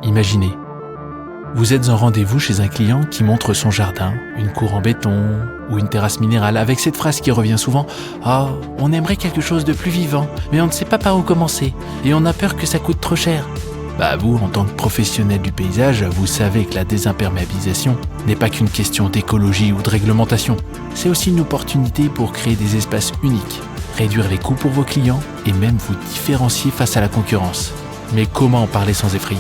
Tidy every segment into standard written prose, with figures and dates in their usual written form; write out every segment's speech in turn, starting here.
Imaginez, vous êtes en rendez-vous chez un client qui montre son jardin, une cour en béton ou une terrasse minérale, avec cette phrase qui revient souvent « Ah, on aimerait quelque chose de plus vivant, mais on ne sait pas par où commencer et on a peur que ça coûte trop cher. » Vous, en tant que professionnel du paysage, vous savez que la désimperméabilisation n'est pas qu'une question d'écologie ou de réglementation. C'est aussi une opportunité pour créer des espaces uniques, réduire les coûts pour vos clients et même vous différencier face à la concurrence. Mais comment en parler sans effrayer ?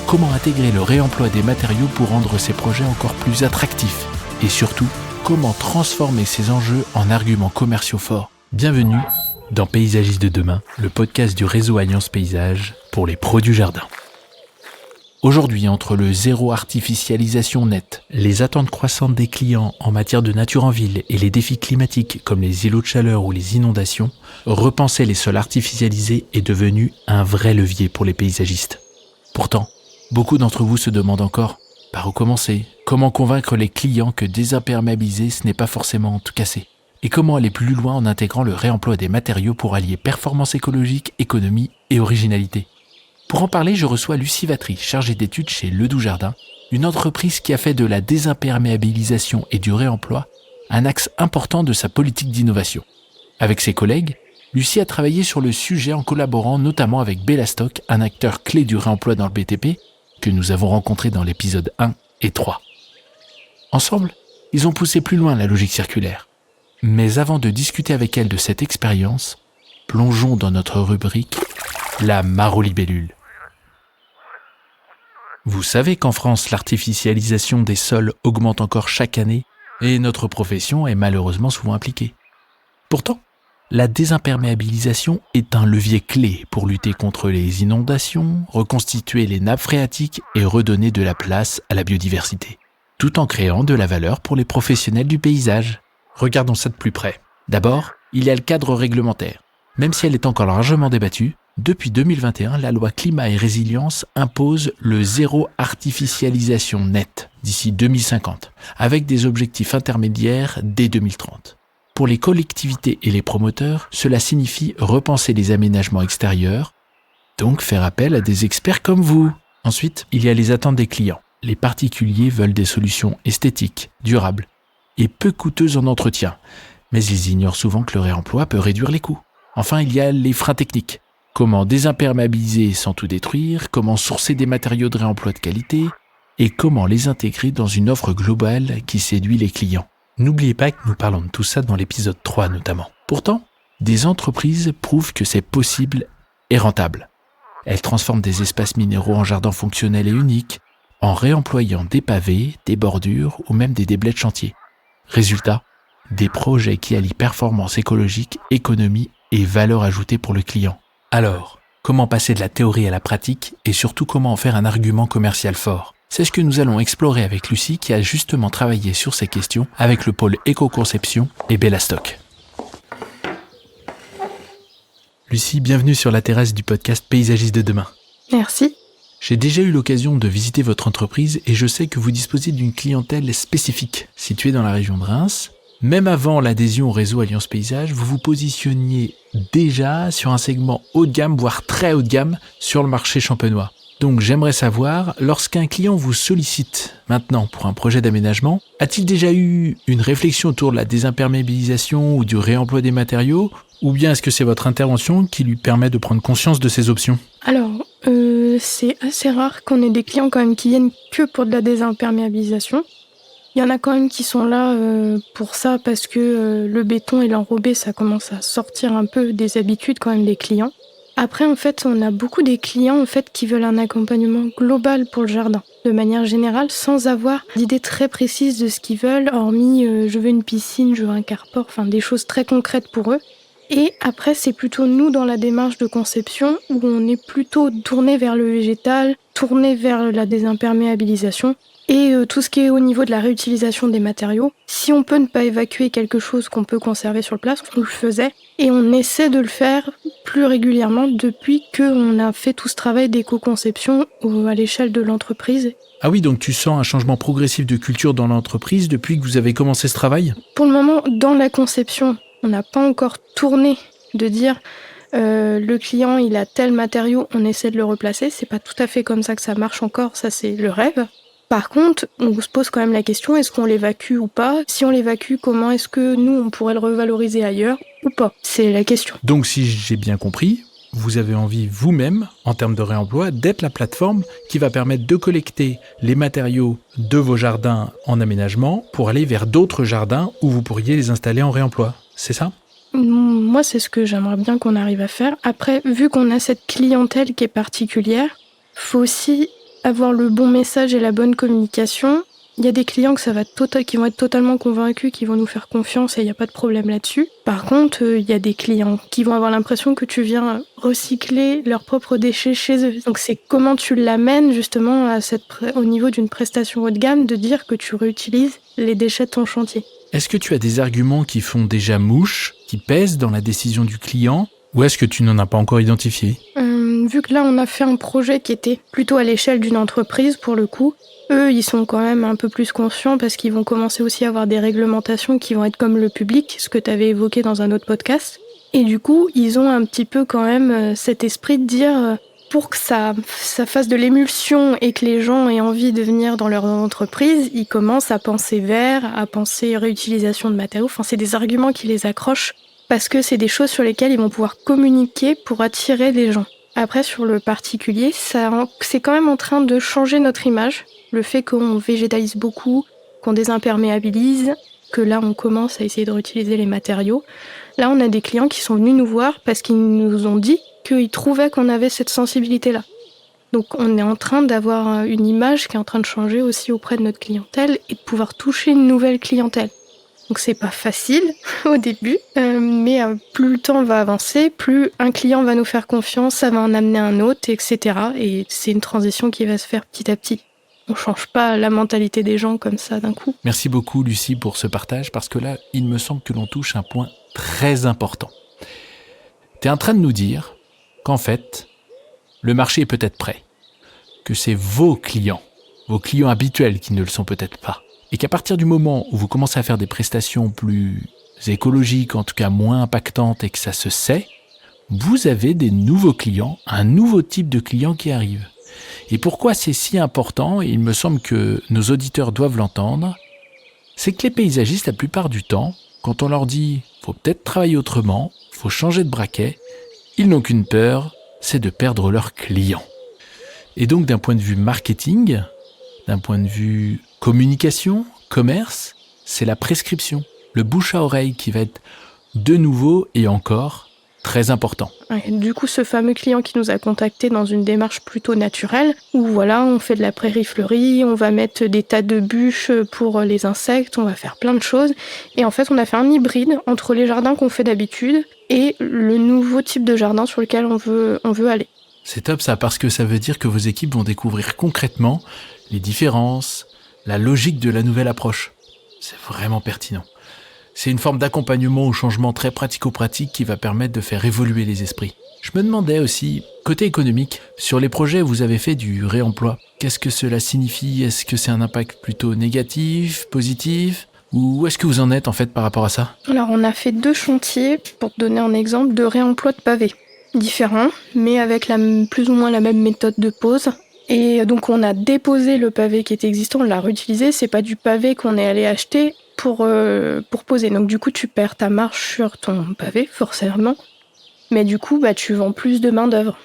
Comment intégrer le réemploi des matériaux pour rendre ces projets encore plus attractifs ? Et surtout, comment transformer ces enjeux en arguments commerciaux forts ? Bienvenue dans Paysagistes de demain, le podcast du réseau Alliance Paysage pour les pros du jardin. Aujourd'hui, entre le zéro artificialisation nette, les attentes croissantes des clients en matière de nature en ville et les défis climatiques comme les îlots de chaleur ou les inondations, repenser les sols artificialisés est devenu un vrai levier pour les paysagistes. Pourtant, beaucoup d'entre vous se demandent encore par où commencer, comment convaincre les clients que désimperméabiliser ce n'est pas forcément tout casser, et comment aller plus loin en intégrant le réemploi des matériaux pour allier performance écologique, économie et originalité. Pour en parler, je reçois Lucie Vatry, chargée d'études chez Ledoux Jardin, une entreprise qui a fait de la désimperméabilisation et du réemploi un axe important de sa politique d'innovation. Avec ses collègues, Lucie a travaillé sur le sujet en collaborant notamment avec Bellastock, un acteur clé du réemploi dans le BTP, que nous avons rencontré dans l'épisode 1 et 3. Ensemble, ils ont poussé plus loin la logique circulaire. Mais avant de discuter avec elle de cette expérience, plongeons dans notre rubrique la marolibellule. Vous savez qu'en France, l'artificialisation des sols augmente encore chaque année et notre profession est malheureusement souvent impliquée. Pourtant, la désimperméabilisation est un levier clé pour lutter contre les inondations, reconstituer les nappes phréatiques et redonner de la place à la biodiversité, tout en créant de la valeur pour les professionnels du paysage. Regardons ça de plus près. D'abord, il y a le cadre réglementaire. Même si elle est encore largement débattue, depuis 2021, la loi Climat et Résilience impose le zéro artificialisation nette d'ici 2050, avec des objectifs intermédiaires dès 2030. Pour les collectivités et les promoteurs, cela signifie repenser les aménagements extérieurs, donc faire appel à des experts comme vous. Ensuite, il y a les attentes des clients. Les particuliers veulent des solutions esthétiques, durables et peu coûteuses en entretien, mais ils ignorent souvent que le réemploi peut réduire les coûts. Enfin, il y a les freins techniques. Comment désimperméabiliser sans tout détruire, comment sourcer des matériaux de réemploi de qualité et comment les intégrer dans une offre globale qui séduit les clients. N'oubliez pas que nous parlons de tout ça dans l'épisode 3 notamment. Pourtant, des entreprises prouvent que c'est possible et rentable. Elles transforment des espaces minéraux en jardins fonctionnels et uniques en réemployant des pavés, des bordures ou même des déblais de chantier. Résultat, des projets qui allient performance écologique, économie et valeur ajoutée pour le client. Alors, comment passer de la théorie à la pratique et surtout comment en faire un argument commercial fort ? C'est ce que nous allons explorer avec Lucie qui a justement travaillé sur ces questions avec le pôle éco-conception et Bellastock. Lucie, bienvenue sur la terrasse du podcast Paysagistes de demain. Merci. J'ai déjà eu l'occasion de visiter votre entreprise et je sais que vous disposez d'une clientèle spécifique située dans la région de Reims. Même avant l'adhésion au réseau Alliance Paysage, vous vous positionniez déjà sur un segment haut de gamme, voire très haut de gamme, sur le marché champenois. Donc j'aimerais savoir, lorsqu'un client vous sollicite maintenant pour un projet d'aménagement, a-t-il déjà eu une réflexion autour de la désimperméabilisation ou du réemploi des matériaux ? Ou bien est-ce que c'est votre intervention qui lui permet de prendre conscience de ces options ? Alors, c'est assez rare qu'on ait des clients quand même qui viennent que pour de la désimperméabilisation. Il y en a quand même qui sont là pour ça parce que le béton et l'enrobé, ça commence à sortir un peu des habitudes quand même des clients. Après, en fait, on a beaucoup des clients en fait qui veulent un accompagnement global pour le jardin, de manière générale, sans avoir d'idée très précise de ce qu'ils veulent, hormis je veux une piscine, je veux un carport, enfin des choses très concrètes pour eux. Et après, c'est plutôt nous dans la démarche de conception où on est plutôt tourné vers le végétal, tourné vers la désimperméabilisation. Et tout ce qui est au niveau de la réutilisation des matériaux, si on peut ne pas évacuer quelque chose qu'on peut conserver sur place, on le faisait. Et on essaie de le faire plus régulièrement depuis qu'on a fait tout ce travail d'éco-conception à l'échelle de l'entreprise. Ah oui, donc tu sens un changement progressif de culture dans l'entreprise depuis que vous avez commencé ce travail ? Pour le moment, dans la conception, on n'a pas encore tourné de dire Le client, il a tel matériau, on essaie de le replacer. C'est pas tout à fait comme ça que ça marche encore, ça c'est le rêve. Par contre, on se pose quand même la question, est-ce qu'on l'évacue ou pas? Si on l'évacue, comment est-ce que nous, on pourrait le revaloriser ailleurs ou pas? C'est la question. Donc si j'ai bien compris, vous avez envie vous-même, en termes de réemploi, d'être la plateforme qui va permettre de collecter les matériaux de vos jardins en aménagement pour aller vers d'autres jardins où vous pourriez les installer en réemploi. C'est ça ? Moi, c'est ce que j'aimerais bien qu'on arrive à faire. Après, vu qu'on a cette clientèle qui est particulière, faut aussi avoir le bon message et la bonne communication. Il y a des clients qui vont être totalement convaincus, qui vont nous faire confiance et il n'y a pas de problème là-dessus. Par contre, il y a des clients qui vont avoir l'impression que tu viens recycler leurs propres déchets chez eux. Donc c'est comment tu l'amènes justement au niveau d'une prestation haut de gamme de dire que tu réutilises les déchets de ton chantier. Est-ce que tu as des arguments qui font déjà mouche, qui pèsent dans la décision du client, ou est-ce que tu n'en as pas encore identifié ? Vu que là, on a fait un projet qui était plutôt à l'échelle d'une entreprise, pour le coup, eux, ils sont quand même un peu plus conscients parce qu'ils vont commencer aussi à avoir des réglementations qui vont être comme le public, ce que tu avais évoqué dans un autre podcast. Et du coup, ils ont un petit peu quand même cet esprit de dire, pour que ça fasse de l'émulsion et que les gens aient envie de venir dans leur entreprise, ils commencent à penser vert, à penser réutilisation de matériaux. Enfin, c'est des arguments qui les accrochent parce que c'est des choses sur lesquelles ils vont pouvoir communiquer pour attirer les gens. Après, sur le particulier, c'est quand même en train de changer notre image. Le fait qu'on végétalise beaucoup, qu'on désimperméabilise, que là, on commence à essayer de réutiliser les matériaux. Là, on a des clients qui sont venus nous voir parce qu'ils nous ont dit qu'ils trouvaient qu'on avait cette sensibilité-là. Donc, on est en train d'avoir une image qui est en train de changer aussi auprès de notre clientèle et de pouvoir toucher une nouvelle clientèle. Donc c'est pas facile au début, mais plus le temps va avancer, plus un client va nous faire confiance, ça va en amener un autre, etc. Et c'est une transition qui va se faire petit à petit. On change pas la mentalité des gens comme ça d'un coup. Merci beaucoup Lucie pour ce partage, parce que là, il me semble que l'on touche un point très important. Tu es en train de nous dire qu'en fait, le marché est peut-être prêt, que c'est vos clients habituels qui ne le sont peut-être pas. Et qu'à partir du moment où vous commencez à faire des prestations plus écologiques, en tout cas moins impactantes et que ça se sait, vous avez des nouveaux clients, un nouveau type de client qui arrive. Et pourquoi c'est si important, et il me semble que nos auditeurs doivent l'entendre, c'est que les paysagistes, la plupart du temps, quand on leur dit « faut peut-être travailler autrement, faut changer de braquet », ils n'ont qu'une peur, c'est de perdre leurs clients. Et donc d'un point de vue marketing, d'un point de vue communication, commerce, c'est la prescription, le bouche à oreille qui va être de nouveau et encore très important. Du coup, ce fameux client qui nous a contactés dans une démarche plutôt naturelle, où voilà, on fait de la prairie fleurie, on va mettre des tas de bûches pour les insectes, on va faire plein de choses. Et en fait, on a fait un hybride entre les jardins qu'on fait d'habitude et le nouveau type de jardin sur lequel on veut aller. C'est top ça, parce que ça veut dire que vos équipes vont découvrir concrètement les différences, la logique de la nouvelle approche. C'est vraiment pertinent. C'est une forme d'accompagnement au changement très pratico-pratique qui va permettre de faire évoluer les esprits. Je me demandais aussi, côté économique, sur les projets où vous avez fait du réemploi, qu'est-ce que cela signifie ? Est-ce que c'est un impact plutôt négatif, positif ? Ou où est-ce que vous en êtes en fait par rapport à ça ? Alors, on a fait 2 chantiers, pour te donner un exemple, de réemploi de pavés. Différents, mais avec plus ou moins la même méthode de pose. Et donc on a déposé le pavé qui était existant, on l'a réutilisé, c'est pas du pavé qu'on est allé acheter pour poser. Donc du coup tu perds ta marge sur ton pavé, forcément. Mais du coup tu vends plus de main d'œuvre.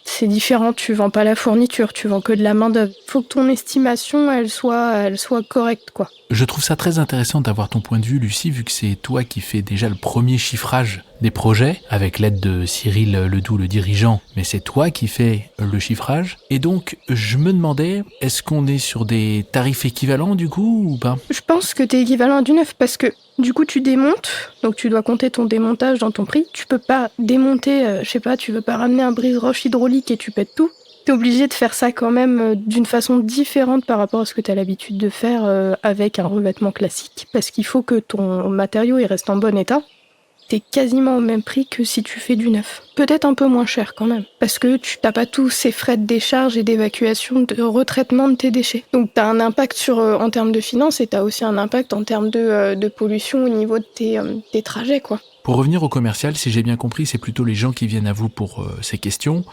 C'est différent, tu vends pas la fourniture, tu vends que de la main d'œuvre. Faut que ton estimation elle soit correcte quoi. Je trouve ça très intéressant d'avoir ton point de vue, Lucie, vu que c'est toi qui fais déjà le premier chiffrage des projets, avec l'aide de Cyril Ledoux, le dirigeant, mais c'est toi qui fais le chiffrage. Et donc, je me demandais, est-ce qu'on est sur des tarifs équivalents du coup ou pas ? Je pense que t'es équivalent à du neuf parce que du coup tu démontes, donc tu dois compter ton démontage dans ton prix. Tu peux pas démonter, tu veux pas ramener un brise-roche hydraulique et tu pètes tout. T'es obligé de faire ça quand même d'une façon différente par rapport à ce que t'as l'habitude de faire avec un revêtement classique, parce qu'il faut que ton matériau il reste en bon état. T'es quasiment au même prix que si tu fais du neuf. Peut-être un peu moins cher quand même, parce que tu n'as pas tous ces frais de décharge et d'évacuation, de retraitement de tes déchets. Donc t'as un impact en termes de finances et t'as aussi un impact en termes de pollution au niveau de tes trajets, quoi. Pour revenir au commercial, si j'ai bien compris, c'est plutôt les gens qui viennent à vous pour ces questions,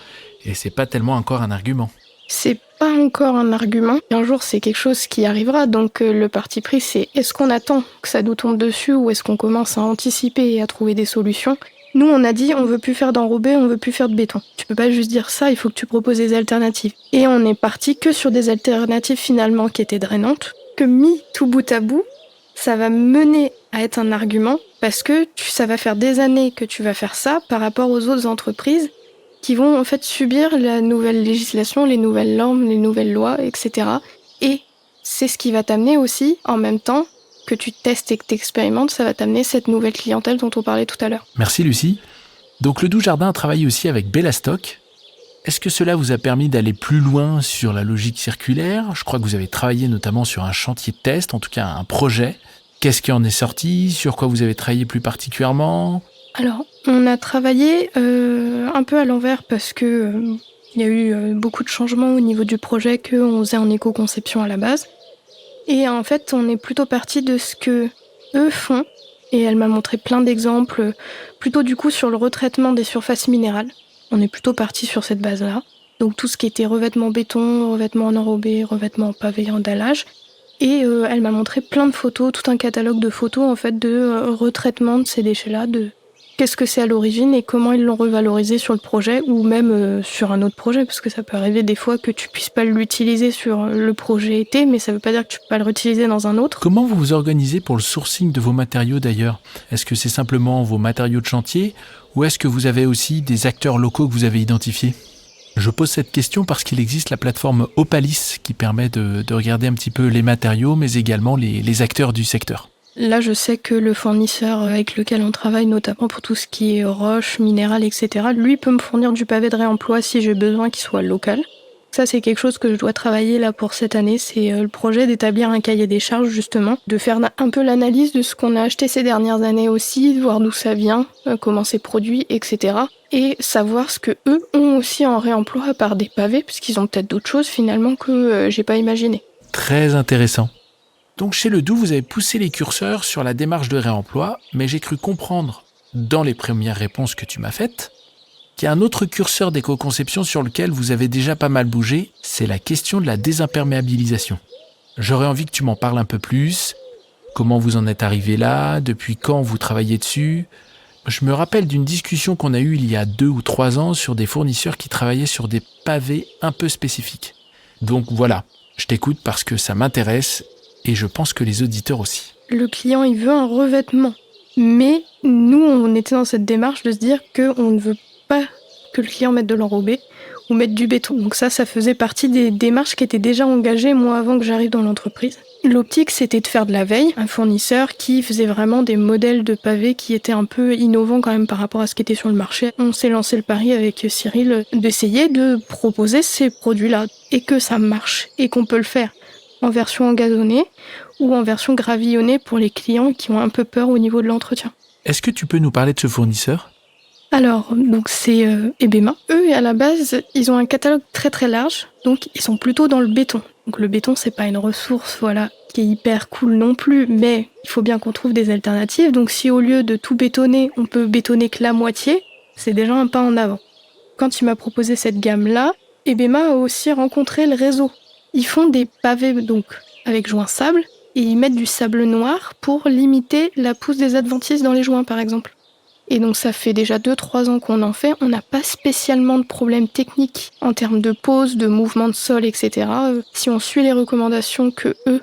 et c'est pas tellement encore un argument. C'est pas encore un argument. Un jour, c'est quelque chose qui arrivera. Donc, le parti pris, c'est est-ce qu'on attend que ça nous tombe dessus ou est-ce qu'on commence à anticiper et à trouver des solutions? Nous, on a dit, on veut plus faire d'enrobé, on veut plus faire de béton. Tu peux pas juste dire ça, il faut que tu proposes des alternatives. Et on est parti que sur des alternatives finalement qui étaient drainantes, que mis tout bout à bout, ça va mener à être un argument parce que ça va faire des années que tu vas faire ça par rapport aux autres entreprises qui vont en fait subir la nouvelle législation, les nouvelles normes, les nouvelles lois, etc. Et c'est ce qui va t'amener aussi, en même temps que tu testes et que tu expérimentes, ça va t'amener cette nouvelle clientèle dont on parlait tout à l'heure. Merci Lucie. Donc le Doux Jardin travaille aussi avec Bellastock. Est-ce que cela vous a permis d'aller plus loin sur la logique circulaire? Je crois que vous avez travaillé notamment sur un chantier de test, en tout cas un projet. Qu'est-ce qui en est sorti? Sur quoi vous avez travaillé plus particulièrement? Alors, on a travaillé un peu à l'envers parce que il y a eu beaucoup de changements au niveau du projet qu'on faisait en éco-conception à la base. Et en fait, on est plutôt parti de ce que eux font. Et elle m'a montré plein d'exemples, plutôt du coup sur le retraitement des surfaces minérales. On est plutôt parti sur cette base-là. Donc tout ce qui était revêtement béton, revêtement en enrobé, revêtement en pavé, en dallage. Et elle m'a montré plein de photos, tout un catalogue de photos en fait de retraitement de ces déchets-là, de qu'est-ce que c'est à l'origine et comment ils l'ont revalorisé sur le projet ou même sur un autre projet, parce que ça peut arriver des fois que tu puisses pas l'utiliser sur le projet été, mais ça veut pas dire que tu peux pas le réutiliser dans un autre. Comment vous vous organisez pour le sourcing de vos matériaux d'ailleurs? Est-ce que c'est simplement vos matériaux de chantier ou est-ce que vous avez aussi des acteurs locaux que vous avez identifiés? Je pose cette question parce qu'il existe la plateforme Opalis qui permet de regarder un petit peu les matériaux mais également les acteurs du secteur. Là, je sais que le fournisseur avec lequel on travaille, notamment pour tout ce qui est roches, minéral, etc., lui peut me fournir du pavé de réemploi si j'ai besoin qu'il soit local. Ça, c'est quelque chose que je dois travailler là pour cette année. C'est le projet d'établir un cahier des charges, justement, de faire un peu l'analyse de ce qu'on a acheté ces dernières années aussi, de voir d'où ça vient, comment c'est produit, etc. Et savoir ce que eux ont aussi en réemploi à part des pavés, parce qu'ils ont peut-être d'autres choses finalement que j'ai pas imaginé. Très intéressant. Donc chez Le Doux, vous avez poussé les curseurs sur la démarche de réemploi, mais j'ai cru comprendre, dans les premières réponses que tu m'as faites, qu'il y a un autre curseur d'éco-conception sur lequel vous avez déjà pas mal bougé, c'est la question de la désimperméabilisation. J'aurais envie que tu m'en parles un peu plus. Comment vous en êtes arrivé là? Depuis quand vous travaillez dessus? Je me rappelle d'une discussion qu'on a eue il y a 2 ou 3 ans sur des fournisseurs qui travaillaient sur des pavés un peu spécifiques. Donc voilà, je t'écoute parce que ça m'intéresse et je pense que les auditeurs aussi. Le client, il veut un revêtement. Mais nous, on était dans cette démarche de se dire qu'on ne veut pas que le client mette de l'enrobé ou mette du béton. Donc ça faisait partie des démarches qui étaient déjà engagées, moi, avant que j'arrive dans l'entreprise. L'optique, c'était de faire de la veille, un fournisseur qui faisait vraiment des modèles de pavés qui étaient un peu innovants quand même par rapport à ce qui était sur le marché. On s'est lancé le pari avec Cyril d'essayer de proposer ces produits-là et que ça marche et qu'on peut le faire en version engazonnée ou en version gravillonnée pour les clients qui ont un peu peur au niveau de l'entretien. Est-ce que tu peux nous parler de ce fournisseur ? Alors, donc c'est Ebema. Eux, à la base, ils ont un catalogue très très large, donc ils sont plutôt dans le béton. Donc le béton, c'est pas une ressource, voilà, qui est hyper cool non plus, mais il faut bien qu'on trouve des alternatives. Donc si au lieu de tout bétonner, on peut bétonner que la moitié, c'est déjà un pas en avant. Quand il m'a proposé cette gamme-là, Ebema a aussi rencontré le réseau. Ils font des pavés donc avec joints sable et ils mettent du sable noir pour limiter la pousse des adventices dans les joints, par exemple. Et donc ça fait déjà 2-3 ans qu'on en fait. On n'a pas spécialement de problèmes techniques en termes de pose, de mouvement de sol, etc. Si on suit les recommandations que eux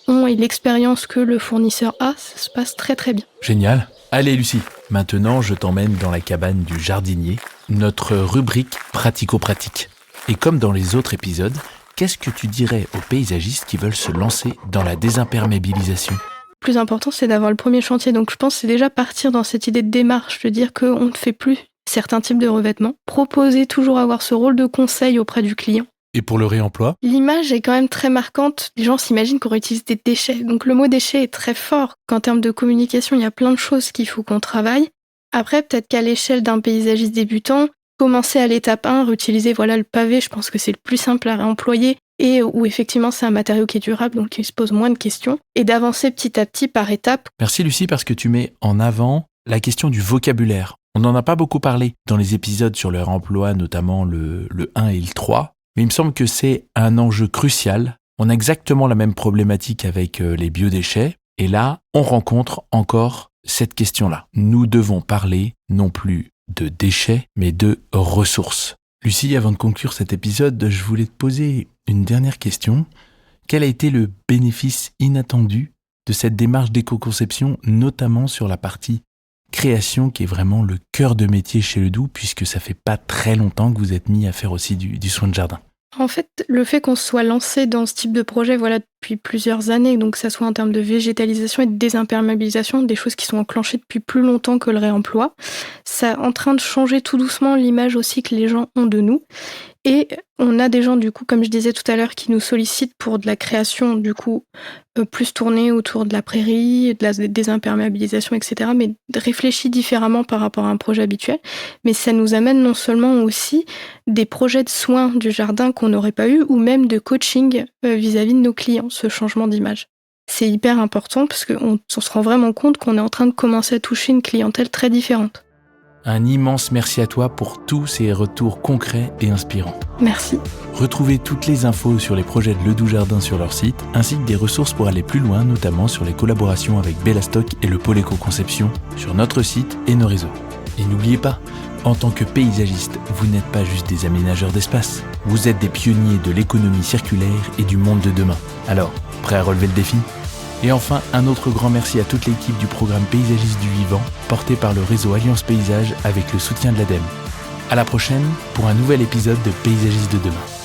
ont et l'expérience que le fournisseur a, ça se passe très très bien. Génial. Allez Lucie, maintenant je t'emmène dans la cabane du jardinier, notre rubrique pratico-pratique. Et comme dans les autres épisodes, qu'est-ce que tu dirais aux paysagistes qui veulent se lancer dans la désimperméabilisation ? Le plus important, c'est d'avoir le premier chantier. Donc je pense que c'est déjà partir dans cette idée de démarche, de dire qu'on ne fait plus certains types de revêtements. Proposer toujours avoir ce rôle de conseil auprès du client. Et pour le réemploi ? L'image est quand même très marquante. Les gens s'imaginent qu'on réutilise des déchets. Donc le mot déchet est très fort. Qu'en termes de communication, il y a plein de choses qu'il faut qu'on travaille. Après, peut-être qu'à l'échelle d'un paysagiste débutant, commencer à l'étape 1, réutiliser le pavé, je pense que c'est le plus simple à réemployer. Et où effectivement c'est un matériau qui est durable, donc il se pose moins de questions, et d'avancer petit à petit par étapes. Merci Lucie, parce que tu mets en avant la question du vocabulaire. On n'en a pas beaucoup parlé dans les épisodes sur leur emploi, notamment le 1 et le 3, mais il me semble que c'est un enjeu crucial. On a exactement la même problématique avec les biodéchets, et là, on rencontre encore cette question-là. Nous devons parler non plus de déchets, mais de ressources. Lucie, avant de conclure cet épisode, je voulais te poser une dernière question. Quel a été le bénéfice inattendu de cette démarche d'éco-conception, notamment sur la partie création, qui est vraiment le cœur de métier chez Ledoux, puisque ça fait pas très longtemps que vous êtes mis à faire aussi du soin de jardin? En fait, le fait qu'on se soit lancé dans ce type de projet depuis plusieurs années, donc que ça soit en termes de végétalisation et de désimperméabilisation, des choses qui sont enclenchées depuis plus longtemps que le réemploi, ça est en train de changer tout doucement l'image aussi que les gens ont de nous. Et on a des gens, du coup, comme je disais tout à l'heure, qui nous sollicitent pour de la création, du coup, plus tournée autour de la prairie, de la désimperméabilisation, etc., mais réfléchie différemment par rapport à un projet habituel. Mais ça nous amène non seulement aussi des projets de soins du jardin qu'on n'aurait pas eu, ou même de coaching vis-à-vis de nos clients, ce changement d'image. C'est hyper important parce qu'on se rend vraiment compte qu'on est en train de commencer à toucher une clientèle très différente. Un immense merci à toi pour tous ces retours concrets et inspirants. Merci. Retrouvez toutes les infos sur les projets de Ledoux Jardin sur leur site, ainsi que des ressources pour aller plus loin, notamment sur les collaborations avec Bellastock et le pôle éco-conception, sur notre site et nos réseaux. Et n'oubliez pas, en tant que paysagiste, vous n'êtes pas juste des aménageurs d'espace, vous êtes des pionniers de l'économie circulaire et du monde de demain. Alors, prêt à relever le défi ? Et enfin, un autre grand merci à toute l'équipe du programme Paysagistes du Vivant, porté par le réseau Alliance Paysage avec le soutien de l'ADEME. À la prochaine pour un nouvel épisode de Paysagistes de demain.